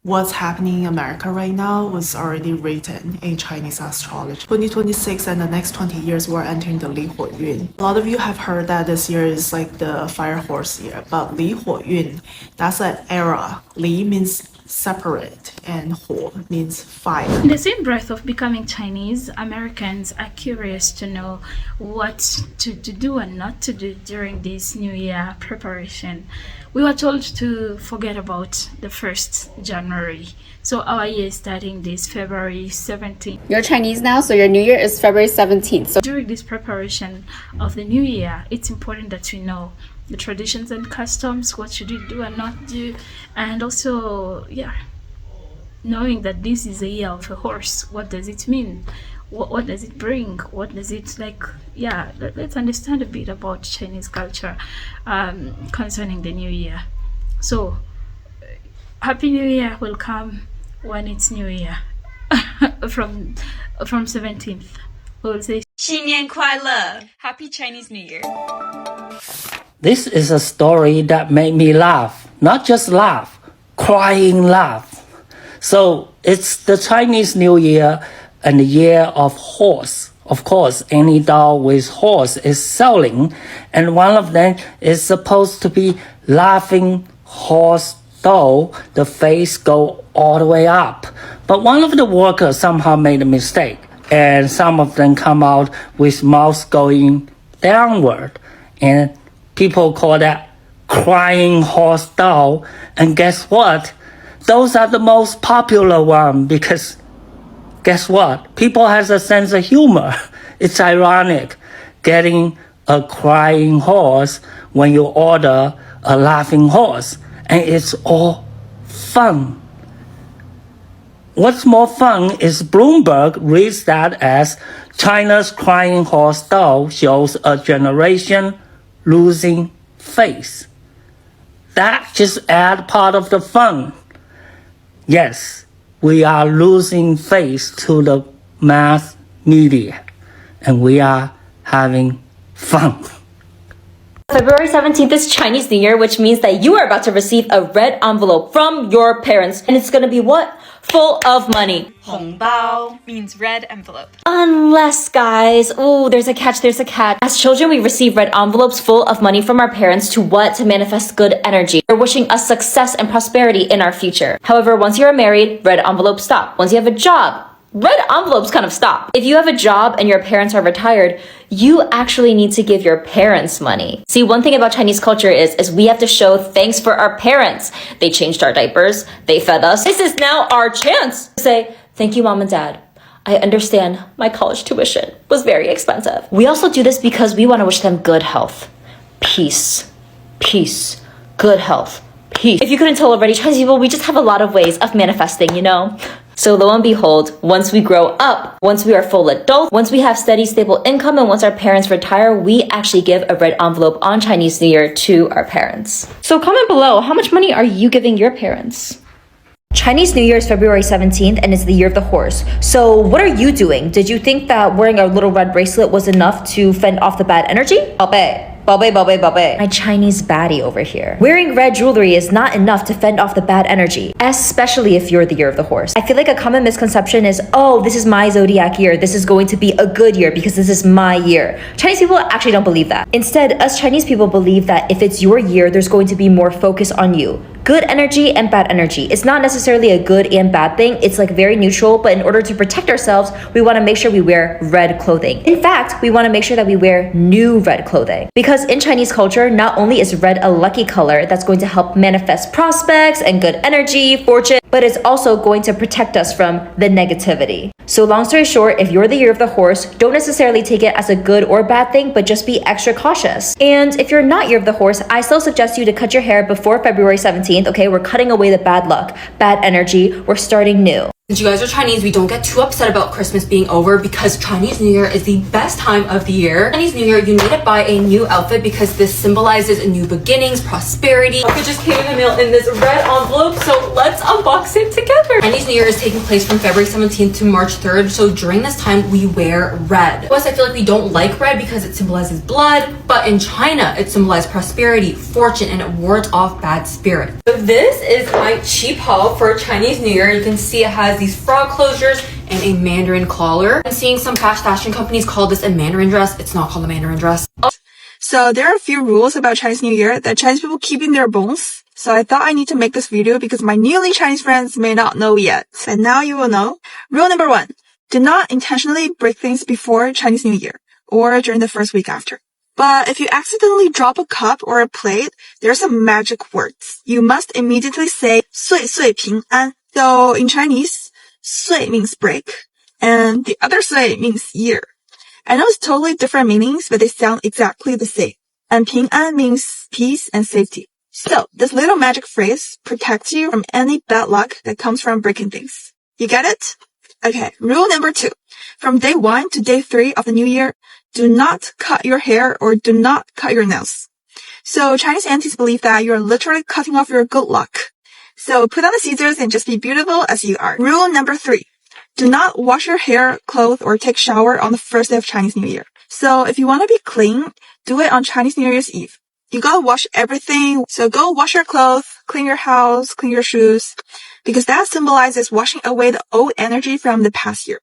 what's happening in America right now was already written in Chinese astrology. 2026 and the next 20 years, we're entering the Li Huo Yun. A lot of you have heard that this year is like the fire horse year, but Li Huo Yun, that's an era. Li means separate and Huo means fire. In the same breath of becoming Chinese, Americans are curious to know what to do and not to do during this New Year preparation. We were told to forget about the 1st January. So our year is starting this February 17th. You're Chinese now, so your New Year is February 17th. So during this preparation of the New Year, it's important that we know the traditions and customs, what should you do and not do, and also, knowing that this is a year of a horse. What does it mean? What does it bring? What does it let's understand a bit about Chinese culture concerning the New Year. So, Happy New Year will come when it's New Year. from 17th, we'll say 新年快乐 Happy Chinese New Year. This is a story that made me laugh, not just laugh, crying laugh. So it's the Chinese New Year and the year of horse. Of course, any doll with horse is selling, and one of them is supposed to be laughing horse doll, the face go all the way up. But one of the workers somehow made a mistake, and some of them come out with mouths going downward, and people call that crying horse doll. And guess what? Those are the most popular one because guess what? People has a sense of humor. It's ironic getting a crying horse when you order a laughing horse, and it's all fun. What's more fun is Bloomberg reads that as China's crying horse doll shows a generation losing face. That just add part of the fun. Yes, we are losing face to the mass media, and we are having fun. February 17th is Chinese New Year, which means that you are about to receive a red envelope from your parents, and it's gonna be what? Full of money. 红包 means red envelope. Unless, guys, there's a catch. As children, we receive red envelopes full of money from our parents to what? To manifest good energy. They're wishing us success and prosperity in our future. However, once you are married, red envelopes stop. Once you have a job, red envelopes kind of stop. If you have a job and your parents are retired, you actually need to give your parents money. See, one thing about Chinese culture is we have to show thanks for our parents. They changed our diapers. They fed us. This is now our chance to say, thank you, mom and dad. I understand my college tuition was very expensive. We also do this because we want to wish them good health, peace, good health, peace. If you couldn't tell already, Chinese people, we just have a lot of ways of manifesting, you know? So lo and behold, once we grow up, once we are full adults, once we have steady, stable income, and once our parents retire, we actually give a red envelope on Chinese New Year to our parents. So comment below, how much money are you giving your parents? Chinese New Year is February 17th, and it's the year of the horse. So what are you doing? Did you think that wearing a little red bracelet was enough to fend off the bad energy? 宝贝 My Chinese baddie over here. Wearing red jewelry is not enough to fend off the bad energy, especially if you're the year of the horse. I feel like a common misconception is, this is my zodiac year. This is going to be a good year because this is my year. Chinese people actually don't believe that. Instead, us Chinese people believe that if it's your year, there's going to be more focus on you. Good energy and bad energy. It's not necessarily a good and bad thing. It's like very neutral, but in order to protect ourselves, we want to make sure we wear red clothing. In fact, we want to make sure that we wear new red clothing. Because in Chinese culture, not only is red a lucky color that's going to help manifest prospects and good energy, fortune, but it's also going to protect us from the negativity. So long story short, if you're the year of the horse, don't necessarily take it as a good or bad thing, but just be extra cautious. And if you're not year of the horse, I still suggest you to cut your hair before February 17th, okay? We're cutting away the bad luck, bad energy, we're starting new. Since you guys are Chinese, we don't get too upset about Christmas being over because Chinese New Year is the best time of the year. Chinese New Year, you need to buy a new outfit because this symbolizes new beginnings, prosperity. It just came in the mail in this red envelope, so let's unbox it together. Chinese New Year is taking place from February 17th to March 3rd, so during this time we wear red. Plus, I feel like we don't like red because it symbolizes blood, but in China it symbolizes prosperity, fortune, and it wards off bad spirit. So this is my cheap haul for Chinese New Year. You can see it has these frog closures and a mandarin collar. I'm seeing some fast fashion companies call this a mandarin dress. It's not called a mandarin dress. So there are a few rules about Chinese New Year that Chinese people keep in their bones. So I thought I need to make this video because my newly Chinese friends may not know yet. And now you will know. Rule number 1. Do not intentionally break things before Chinese New Year or during the first week after. But if you accidentally drop a cup or a plate, there are some magic words. You must immediately say 岁岁平安. So in Chinese, 岁 means break and the other 岁 means year. I know it's totally different meanings, but they sound exactly the same. And 平安 means peace and safety. So, this little magic phrase protects you from any bad luck that comes from breaking things. You get it? Okay, rule number 2. From day 1 to day 3 of the new year, do not cut your hair or do not cut your nails. So, Chinese aunties believe that you're literally cutting off your good luck. So, put on the scissors and just be beautiful as you are. Rule number 3. Do not wash your hair, clothes, or take shower on the first day of Chinese New Year. So, if you want to be clean, do it on Chinese New Year's Eve. You gotta wash everything, so go wash your clothes, clean your house, clean your shoes, because that symbolizes washing away the old energy from the past year.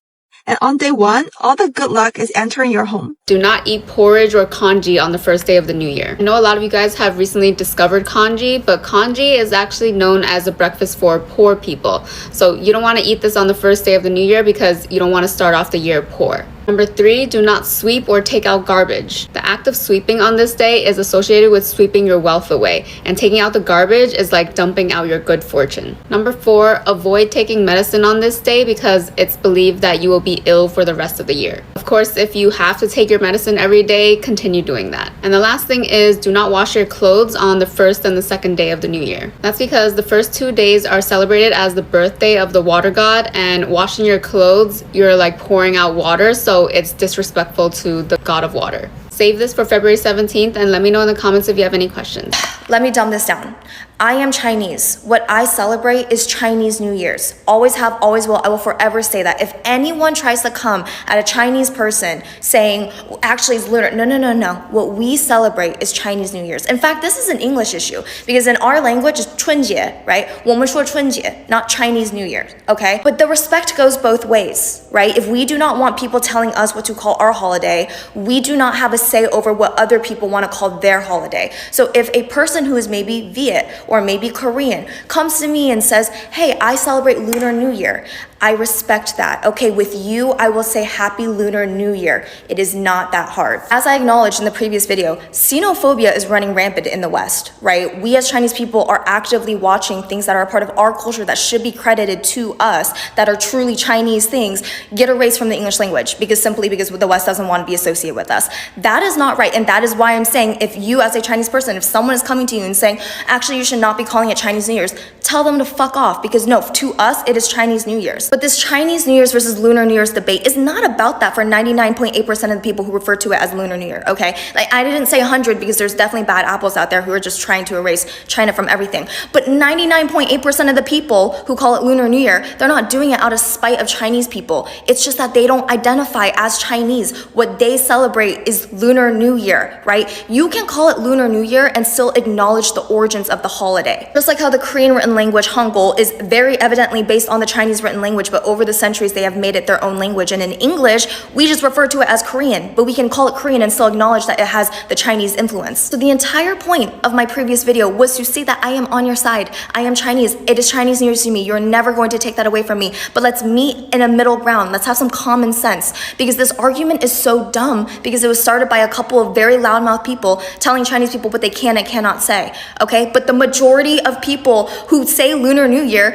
And on day 1, all the good luck is entering your home. Do not eat porridge or congee on the first day of the new year. I know a lot of you guys have recently discovered congee, but congee is actually known as a breakfast for poor people. So you don't want to eat this on the first day of the new year because you don't want to start off the year poor. Number 3, do not sweep or take out garbage. The act of sweeping on this day is associated with sweeping your wealth away, and taking out the garbage is like dumping out your good fortune. Number 4, avoid taking medicine on this day because it's believed that you will be ill for the rest of the year. Of course, if you have to take your medicine every day, continue doing that. And the last thing is do not wash your clothes on the first and the second day of the new year. That's because the first 2 days are celebrated as the birthday of the water god, and washing your clothes, you're like pouring out water, so it's disrespectful to the god of water. Save this for February 17th and let me know in the comments if you have any questions. Let me dumb this down. I am Chinese. What I celebrate is Chinese New Year's. Always have, always will. I will forever say that. If anyone tries to come at a Chinese person saying, well, actually it's lunar, no. What we celebrate is Chinese New Year's. In fact, this is an English issue because in our language it's 春节, right? 我们说春节, not Chinese New Year, okay? But the respect goes both ways, right? If we do not want people telling us what to call our holiday, we do not have a say over what other people want to call their holiday. So if a person who is maybe Viet or maybe Korean comes to me and says, hey, I celebrate Lunar New Year, I respect that. Okay, with you, I will say Happy Lunar New Year. It is not that hard. As I acknowledged in the previous video, xenophobia is running rampant in the West, right? We as Chinese people are actively watching things that are a part of our culture that should be credited to us, that are truly Chinese things, get erased from the English language simply because the West doesn't want to be associated with us. That is not right, and that is why I'm saying if you as a Chinese person, if someone is coming to you and saying, actually you should not be calling it Chinese New Year's, tell them to fuck off, because no, to us, it is Chinese New Year's. But this Chinese New Year's versus Lunar New Year's debate is not about that for 99.8% of the people who refer to it as Lunar New Year, okay? Like, I didn't say 100 because there's definitely bad apples out there who are just trying to erase China from everything. But 99.8% of the people who call it Lunar New Year, they're not doing it out of spite of Chinese people. It's just that they don't identify as Chinese. What they celebrate is Lunar New Year, right? You can call it Lunar New Year and still acknowledge the origins of the holiday. Just like how the Korean written language Hangul is very evidently based on the Chinese written language, but over the centuries they have made it their own language. And in English, we just refer to it as Korean, but we can call it Korean and still acknowledge that it has the Chinese influence. So the entire point of my previous video was to say that I am on your side. I am Chinese. It is Chinese New Year's to me. You're never going to take that away from me. But let's meet in a middle ground. Let's have some common sense, because this argument is so dumb because it was started by a couple of very loudmouth people telling Chinese people what they can and cannot say, okay? But the majority of people who say Lunar New Year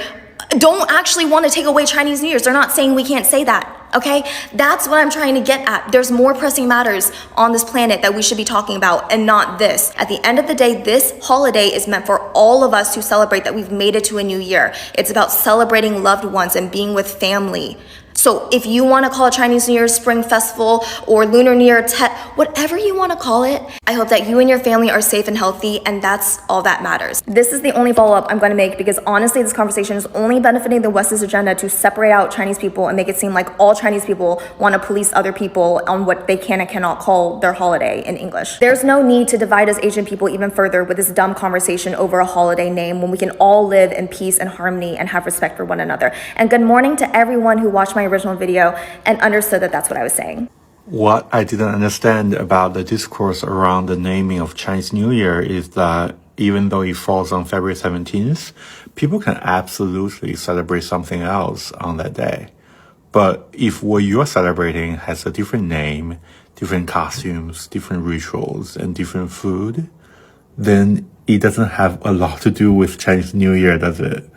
don't actually want to take away Chinese New Year's. They're not saying we can't say that, okay? That's what I'm trying to get at. There's more pressing matters on this planet that we should be talking about and not this. At the end of the day, this holiday is meant for all of us to celebrate that we've made it to a new year. It's about celebrating loved ones and being with family. So if you want to call it Chinese New Year, Spring Festival, or Lunar New Year, Tet, whatever you want to call it, I hope that you and your family are safe and healthy, and that's all that matters. This is the only follow-up I'm going to make because honestly, this conversation is only benefiting the West's agenda to separate out Chinese people and make it seem like all Chinese people want to police other people on what they can and cannot call their holiday in English. There's no need to divide us Asian people even further with this dumb conversation over a holiday name when we can all live in peace and harmony and have respect for one another. And good morning to everyone who watched my original video and understood that that's what I was saying. What I didn't understand about the discourse around the naming of Chinese New Year is that even though it falls on February 17th, people can absolutely celebrate something else on that day. But if what you're celebrating has a different name, different costumes, different rituals, and different food, then it doesn't have a lot to do with Chinese New Year, does it?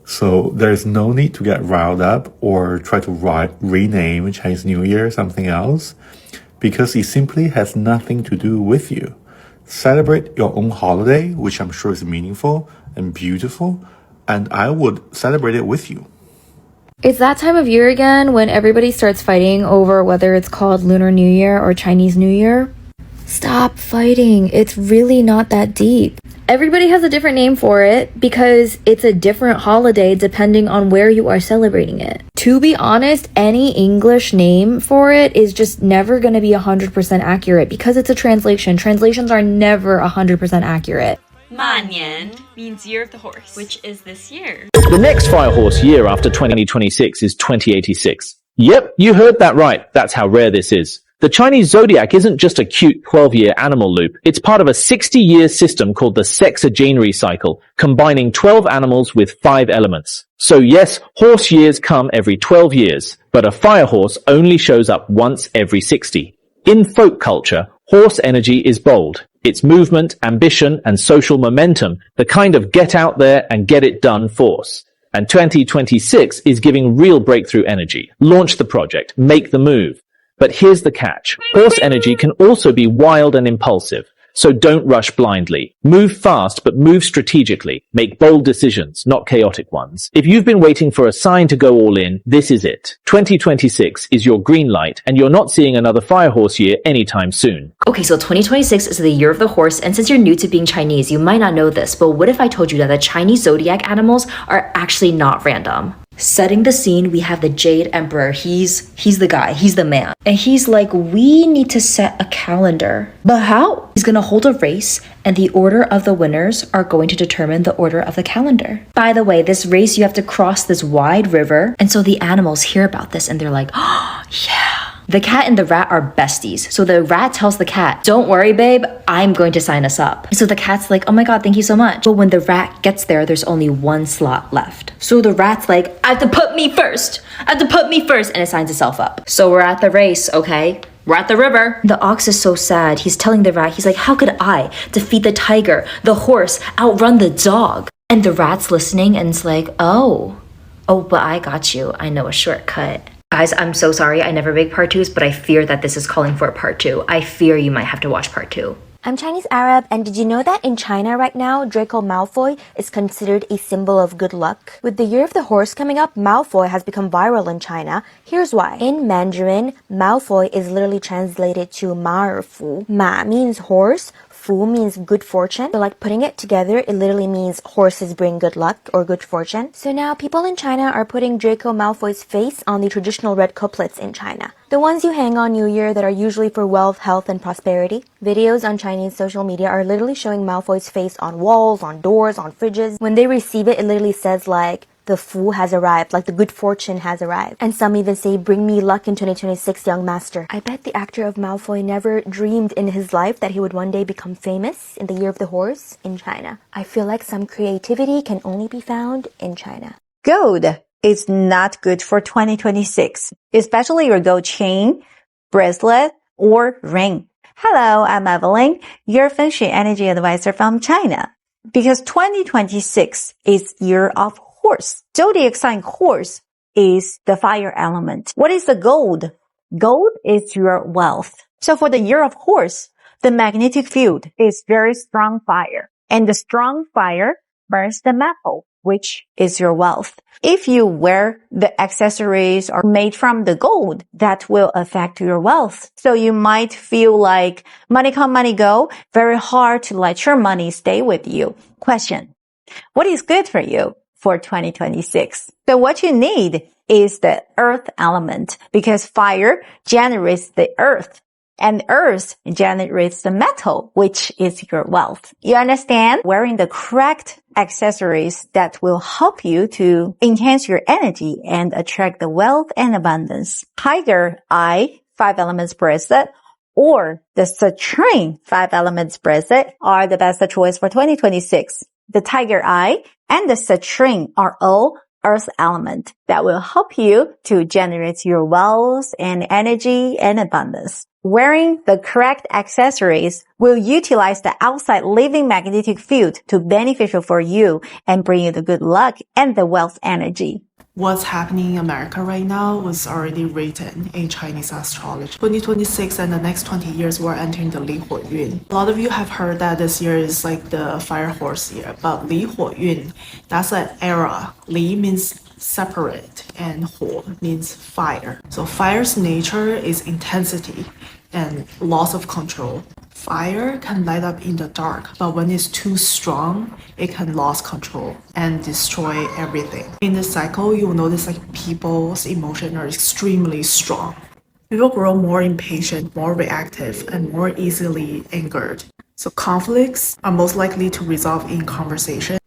So there's no need to get riled up or try to rename Chinese New Year something else because it simply has nothing to do with you. Celebrate your own holiday, which I'm sure is meaningful and beautiful, and I would celebrate it with you. It's that time of year again when everybody starts fighting over whether it's called Lunar New Year or Chinese New Year. Stop fighting. It's really not that deep. Everybody has a different name for it because it's a different holiday depending on where you are celebrating it. To be honest, any English name for it is just never going to be 100% accurate because it's a translation. Translations are never 100% accurate. 马年 means year of the horse, which is this year. The next fire horse year after 2026 is 2086. Yep, you heard that right. That's how rare this is. The Chinese zodiac isn't just a cute 12-year animal loop. It's part of a 60-year system called the sexagenary cycle, combining 12 animals with 5 elements. So yes, horse years come every 12 years, but a fire horse only shows up once every 60. In folk culture, horse energy is bold. It's movement, ambition, and social momentum, the kind of get out there and get it done force. And 2026 is giving real breakthrough energy. Launch the project, make the move. But here's the catch. Horse energy can also be wild and impulsive. So don't rush blindly. Move fast, but move strategically. Make bold decisions, not chaotic ones. If you've been waiting for a sign to go all in, this is it. 2026 is your green light, and you're not seeing another fire horse year anytime soon. Okay, so 2026 is the year of the horse, and since you're new to being Chinese, you might not know this, but what if I told you that the Chinese zodiac animals are actually not random? Setting the scene, we have the Jade Emperor. He's the guy, he's the man. And he's like, we need to set a calendar. But how? He's gonna hold a race, and the order of the winners are going to determine the order of the calendar. By the way, this race, you have to cross this wide river, and so the animals hear about this, and they're like, oh, yeah. The cat and the rat are besties. So the rat tells the cat, don't worry, babe, I'm going to sign us up. So the cat's like, oh my God, thank you so much. But when the rat gets there, there's only one slot left. So the rat's like, I have to put me first. I have to put me first. And it signs itself up. So we're at the race, okay? We're at the river. The ox is so sad. He's telling the rat, he's like, how could I defeat the tiger, the horse, outrun the dog? And the rat's listening and it's like, oh, but I got you. I know a shortcut. Guys, I'm so sorry I never make part 2s, but I fear that this is calling for a part 2. I fear you might have to watch part 2. I'm Chinese Arab, and did you know that in China right now, Draco Malfoy is considered a symbol of good luck? With the Year of the Horse coming up, Malfoy has become viral in China. Here's why. In Mandarin, Malfoy is literally translated to Ma'erfu. Ma means horse. Fu means good fortune. So like putting it together, it literally means horses bring good luck or good fortune. So now people in China are putting Draco Malfoy's face on the traditional red couplets in China. The ones you hang on New Year that are usually for wealth, health, and prosperity. Videos on Chinese social media are literally showing Malfoy's face on walls, on doors, on fridges. When they receive it, it literally says like, the Fu has arrived, like the good fortune has arrived. And some even say, bring me luck in 2026, young master. I bet the actor of Malfoy never dreamed in his life that he would one day become famous in the Year of the Horse in China. I feel like some creativity can only be found in China. Gold is not good for 2026, especially your gold chain, bracelet, or ring. Hello, I'm Evelyn, your Feng Shui energy advisor from China. Because 2026 is Year of Horse. Zodiac sign horse is the fire element. What is the gold? Gold is your wealth. So for the Year of Horse, the magnetic field is very strong fire. And the strong fire burns the metal. which is your wealth. If you wear the accessories are made from the gold, that will affect your wealth. So you might feel like money come, money go, very hard to let your money stay with you. Question: what is good for you for 2026? So what you need is the earth element, because fire generates the earth. And earth generates the metal, which is your wealth. You understand? Wearing the correct accessories that will help you to enhance your energy and attract the wealth and abundance. Tiger Eye 5 elements bracelet or the citrine 5 elements bracelet are the best choice for 2026. The Tiger Eye and the citrine are all earth element that will help you to generate your wealth and energy and abundance. Wearing the correct accessories will utilize the outside living magnetic field to beneficial for you and bring you the good luck and the wealth energy. What's happening in America right now was already written in Chinese astrology. 2026 and the next 20 years we're entering the Li Huo Yun. A lot of you have heard that this year is like the fire horse year, but Li Huo Yun, that's an era. Li means separate and Huo means fire. So fire's nature is intensity and loss of control. Fire can light up in the dark, but when it's too strong, it can lose control and destroy everything. In this cycle, you'll notice like people's emotions are extremely strong. People grow more impatient, more reactive, and more easily angered. So conflicts are most likely to resolve in conversation,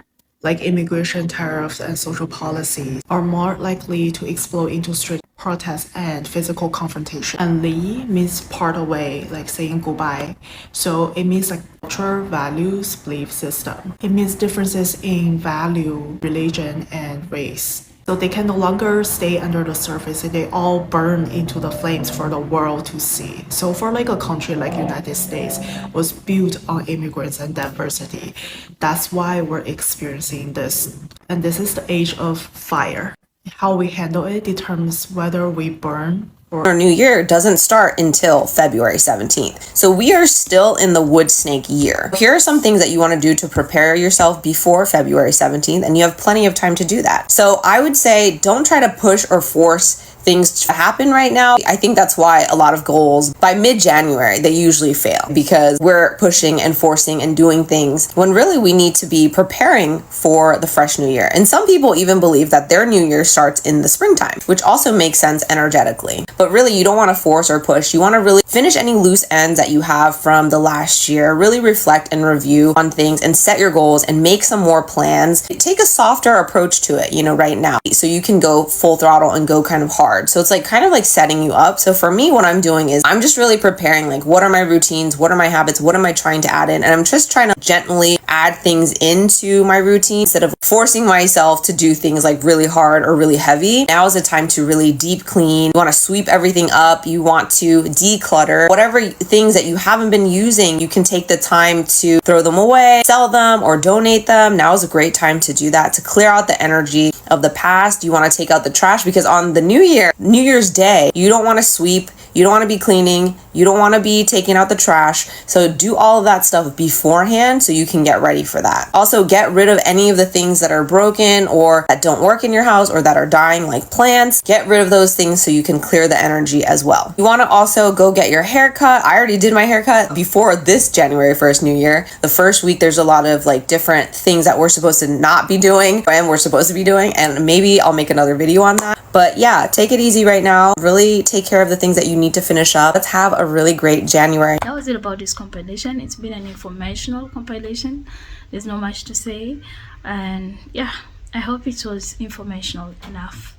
like immigration tariffs and social policy, are more likely to explode into strict protests and physical confrontation. And Li means part away, like saying goodbye. So it means like culture, values, belief system. It means differences in value, religion, and race. So they can no longer stay under the surface and they all burn into the flames for the world to see. So for like a country like United States was built on immigrants and diversity. That's why we're experiencing this. And this is the age of fire. How we handle it determines whether we burn or Lunar New Year doesn't start until February 17th. So we are still in the wood snake year. Here are some things that you want to do to prepare yourself before February 17th, and you have plenty of time to do that. So I would say don't try to push or force things to happen right now. I think that's why a lot of goals by mid-January, they usually fail because we're pushing and forcing and doing things when really we need to be preparing for the fresh new year. And some people even believe that their new year starts in the springtime, which also makes sense energetically. But really you don't want to force or push. You want to really finish any loose ends that you have from the last year, really reflect and review on things and set your goals and make some more plans. Take a softer approach to it, right now, so you can go full throttle and go kind of hard. So it's like kind of like setting you up. So for me, what I'm doing is I'm just really preparing, like, what are my routines? What are my habits? What am I trying to add in? And I'm just trying to gently add things into my routine instead of forcing myself to do things like really hard or really heavy. Now is the time to really deep clean. You want to sweep everything up. You want to declutter whatever things that you haven't been using. You can take the time to throw them away, sell them, or donate them. Now is a great time to do that, to clear out the energy of the past. You want to take out the trash because on the New Year's Day, you don't want to sweep, you don't want to be cleaning, you don't want to be taking out the trash. So do all of that stuff beforehand so you can get ready for that. Also, get rid of any of the things that are broken or that don't work in your house or that are dying, like plants. Get rid of those things so you can clear the energy as well. You want to also go get your hair cut. I already did my haircut before this January 1st New Year. The first week, there's a lot of like different things that we're supposed to not be doing and we're supposed to be doing. And maybe I'll make another video on that. But yeah, take it easy right now. Really take care of the things that you need to finish up. Let's have a really great January. That was it about this compilation. It's been an informational compilation. There's not much to say. And yeah, I hope it was informational enough.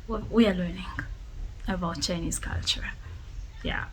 We are learning about Chinese culture. Yeah.